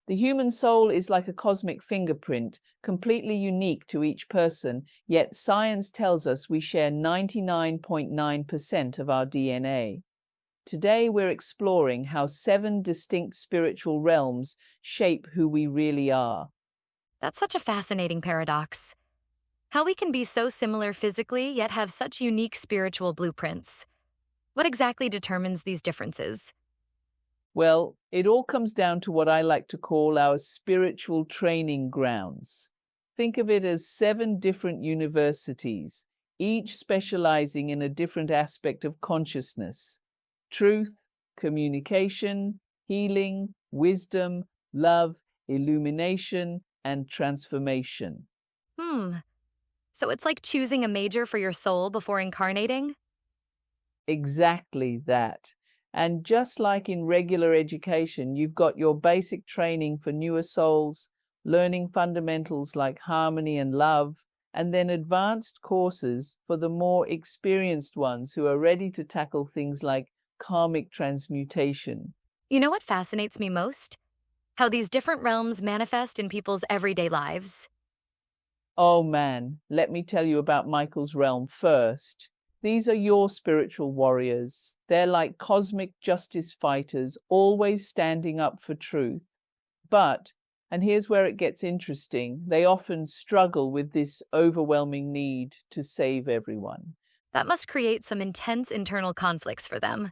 The human soul is like a cosmic fingerprint, completely unique to each person, yet science tells us we share 99.9% of our DNA. Today we're exploring how 7 distinct spiritual realms shape who we really are. That's such a fascinating paradox. How we can be so similar physically yet have such unique spiritual blueprints. What exactly determines these differences? Well, it all comes down to what I like to call our spiritual training grounds. Think of it as 7 different universities, each specializing in a different aspect of consciousness: truth, communication, healing, wisdom, love, illumination, and transformation. Hmm, so it's like choosing a major for your soul before incarnating? Exactly that. And just like in regular education, you've got your basic training for newer souls, learning fundamentals like harmony and love, and then advanced courses for the more experienced ones who are ready to tackle things like karmic transmutation. You know what fascinates me most? How these different realms manifest in people's everyday lives. Oh man, let me tell you about Michael's realm first. These are your spiritual warriors. They're like cosmic justice fighters, always standing up for truth. But, and here's where it gets interesting, they often struggle with this overwhelming need to save everyone. That must create some intense internal conflicts for them.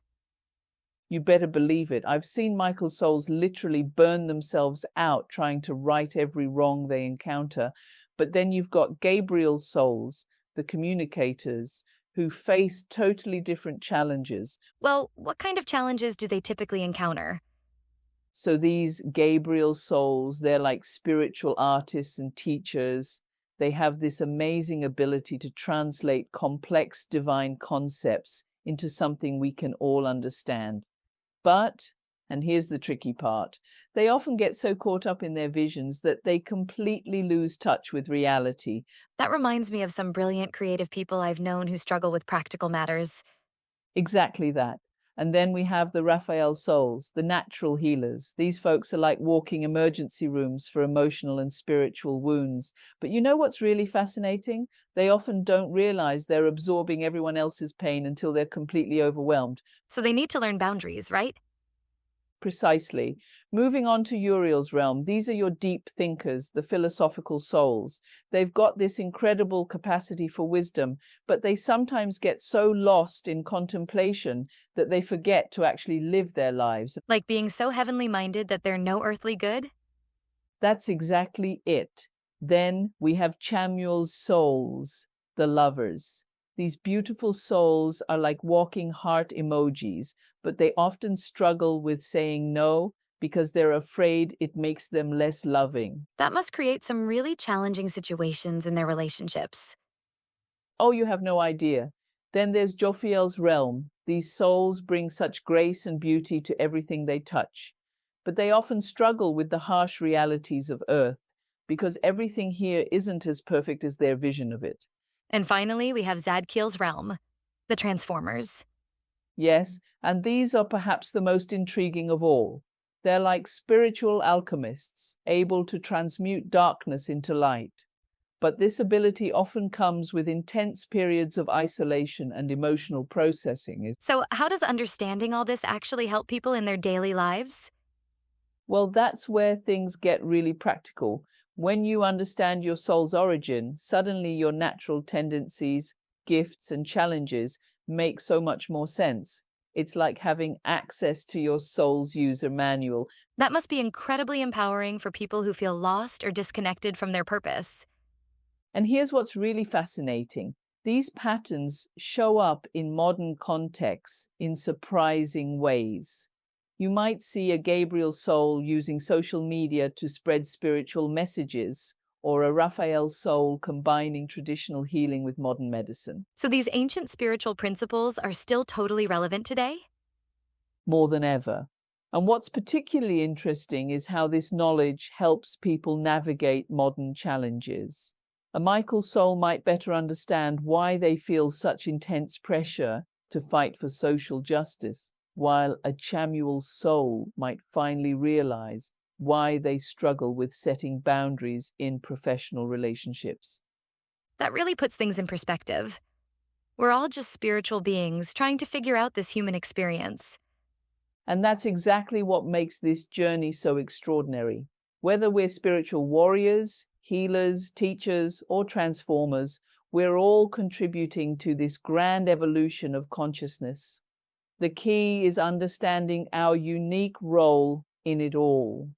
You better believe it. I've seen Michael souls literally burn themselves out trying to right every wrong they encounter. But then you've got Gabriel souls, the communicators, who face totally different challenges. Well, what kind of challenges do they typically encounter? So these Gabriel souls, they're like spiritual artists and teachers. They have this amazing ability to translate complex divine concepts into something we can all understand. But, and here's the tricky part, they often get so caught up in their visions that they completely lose touch with reality. That reminds me of some brilliant creative people I've known who struggle with practical matters. Exactly that. And then we have the Raphael souls, the natural healers. These folks are like walking emergency rooms for emotional and spiritual wounds. But you know what's really fascinating? They often don't realize they're absorbing everyone else's pain until they're completely overwhelmed. So they need to learn boundaries, right? Precisely. Moving on to Uriel's realm, these are your deep thinkers, the philosophical souls. They've got this incredible capacity for wisdom, but they sometimes get so lost in contemplation that they forget to actually live their lives. Like being so heavenly minded that they're no earthly good? That's exactly it. Then we have Chamuel's souls, the lovers. These beautiful souls are like walking heart emojis, but they often struggle with saying no because they're afraid it makes them less loving. That must create some really challenging situations in their relationships. Oh, you have no idea. Then there's Jophiel's realm. These souls bring such grace and beauty to everything they touch, but they often struggle with the harsh realities of Earth because everything here isn't as perfect as their vision of it. And finally, we have Zadkiel's realm, the Transformers. Yes, and these are perhaps the most intriguing of all. They're like spiritual alchemists, able to transmute darkness into light. But this ability often comes with intense periods of isolation and emotional processing. So, how does understanding all this actually help people in their daily lives? Well, that's where things get really practical. When you understand your soul's origin, suddenly your natural tendencies, gifts, and challenges make so much more sense. It's like having access to your soul's user manual. That must be incredibly empowering for people who feel lost or disconnected from their purpose. And here's what's really fascinating. These patterns show up in modern contexts in surprising ways. You might see a Gabriel soul using social media to spread spiritual messages, or a Raphael soul combining traditional healing with modern medicine. So, these ancient spiritual principles are still totally relevant today? More than ever. And what's particularly interesting is how this knowledge helps people navigate modern challenges. A Michael soul might better understand why they feel such intense pressure to fight for social justice, while a Chamuel soul might finally realize why they struggle with setting boundaries in professional relationships. That really puts things in perspective. We're all just spiritual beings trying to figure out this human experience. And that's exactly what makes this journey so extraordinary. Whether we're spiritual warriors, healers, teachers, or transformers, we're all contributing to this grand evolution of consciousness. The key is understanding our unique role in it all.